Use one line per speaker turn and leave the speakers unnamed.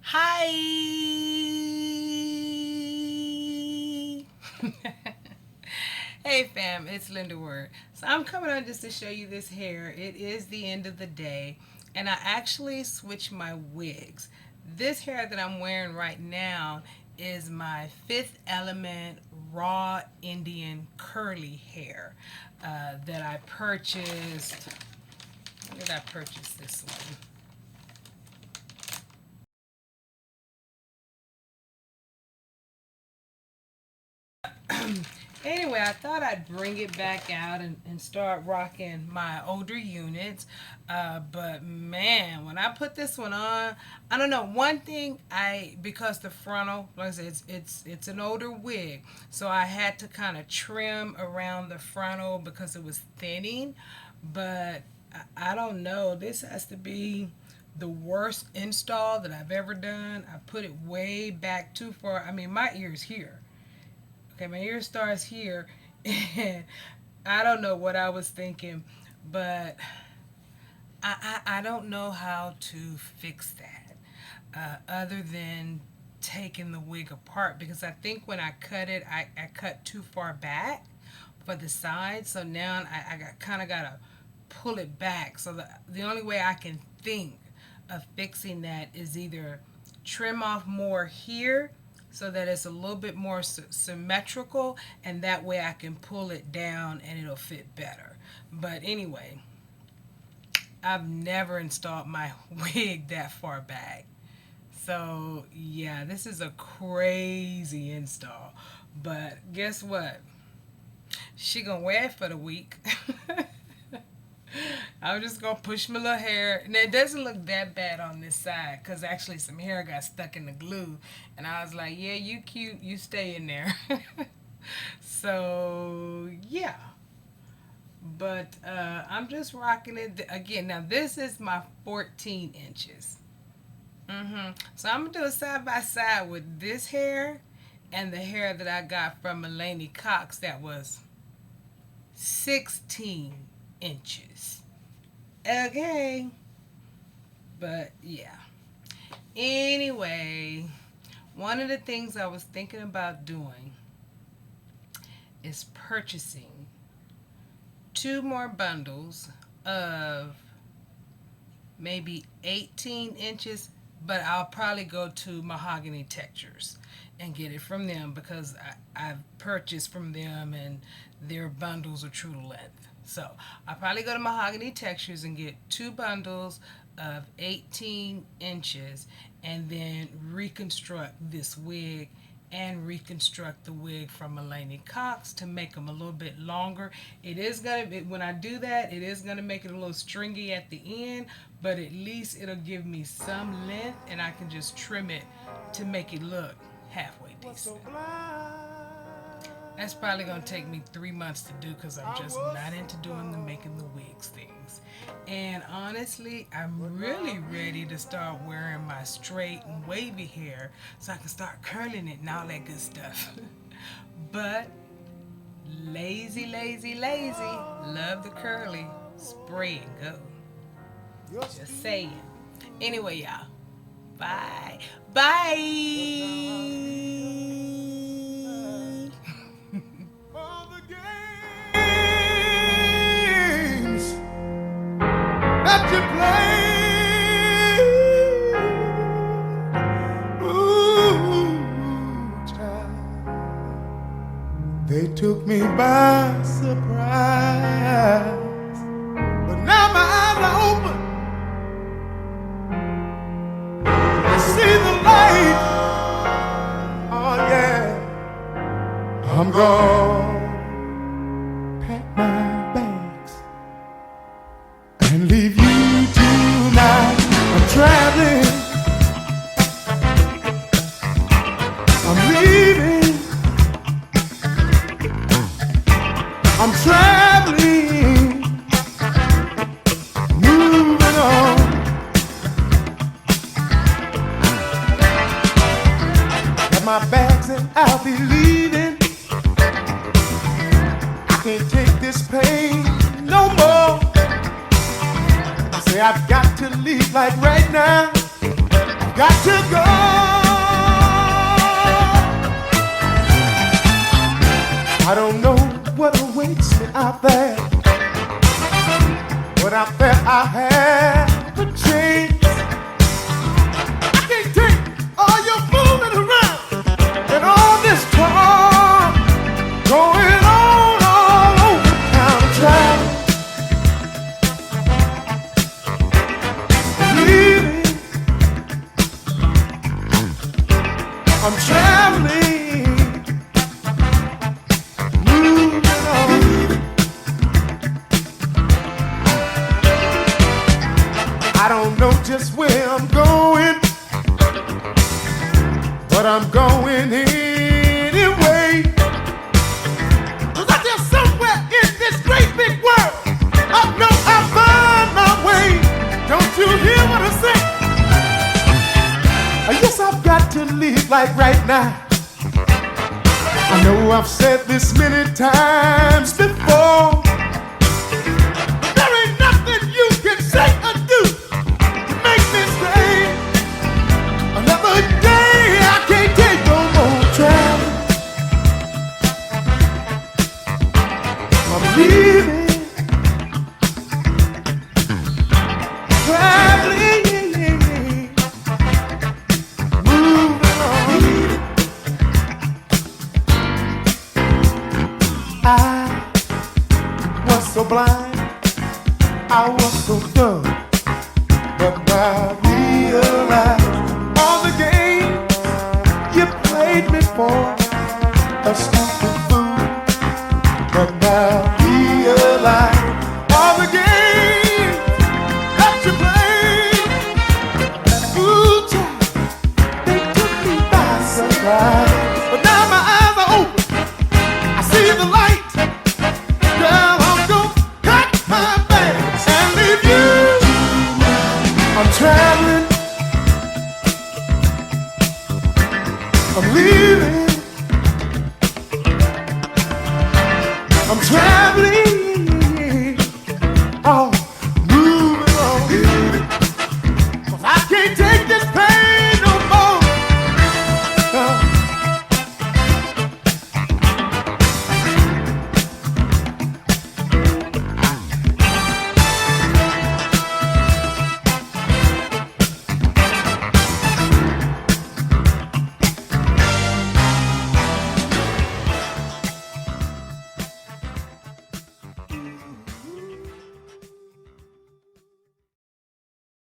Hi. Hey fam, it's Linda Word. So I'm coming on just to show you this hair. It is the end of the day and I actually switched my wigs. This hair that I'm wearing right now is my Fifth Element raw Indian curly hair that I purchased. When did I purchase this one? Anyway, I thought I'd bring it back out and start rocking my older units. But man, when I put this one on, I don't know. One thing because the frontal, like I said, it's an older wig, so I had to kind of trim around the frontal because it was thinning. But I don't know. This has to be the worst install that I've ever done. I put it way back too far. I mean, my ear's here. Okay, my ear starts here, and I don't know what I was thinking, but I don't know how to fix that other than taking the wig apart because I think when I cut it, I cut too far back for the side, so now I kind of got to pull it back. So the only way I can think of fixing that is either trim off more here so that it's a little bit more symmetrical, and that way I can pull it down and it'll fit better. But anyway, I've never installed my wig that far back. So yeah, this is a crazy install. But guess what? She gonna wear it for the week. I'm just gonna push my little hair, and it doesn't look that bad on this side because actually some hair got stuck in the glue, and I was like, "Yeah, you cute, you stay in there." So yeah, but I'm just rocking it again. Now this is my 14 inches. So I'm gonna do a side by side with this hair and the hair that I got from Mulaney Cox that was 16 inches. Okay. But yeah. Anyway, one of the things I was thinking about doing is purchasing two more bundles of maybe 18 inches, but I'll probably go to Mahogany Textures and get it from them because I've purchased from them and their bundles are true to length. So I'll probably go to Mahogany Textures and get two bundles of 18 inches and then reconstruct this wig and reconstruct the wig from Mulaney Cox to make them a little bit longer. It is gonna be, when I do that, it is gonna make it a little stringy at the end, but at least it'll give me some length and I can just trim it to make it look halfway decent. That's probably gonna take me 3 months to do because I'm just not into doing the making the wigs things. And honestly, I'm really ready to start wearing my straight and wavy hair so I can start curling it and all that good stuff. But lazy, lazy, lazy, love the curly, spray and go. Just saying. Anyway, y'all, bye. Bye.
All the games that you play, ooh, child, they took me by surprise. But now my eyes are open. I see the light. Oh yeah, I'm gone. Pack my bags and leave you tonight. I'm traveling, I'm leaving, I'm traveling, moving on. Got my bags and I'll be leaving. I can't take this pain no more. I say I've got to leave like right now. got to go. I don't know what awaits me out there, but out there I have a chance. I can't take all your fooling around and all this talk going on all over town. I'm traveling, moving on. I don't know just where I'm going, but I'm going anyway. 'Cause I'm just somewhere in this great big world. I know I'll find my way. Don't you hear what I say? Yes, I've got to leave like right now. I know I've said this many times before, but there ain't nothing you can say or do to make me stay another day. I can't take no more travel. I'm leaving, traveling. I was so blind, I was so dumb, but now I realize all the games you played me for a stupid fool. But now I realize all the games that you played, ooh, child, they took me by surprise. But now my eyes are open, I see the light. I'm traveling, I'm leaving, I'm traveling.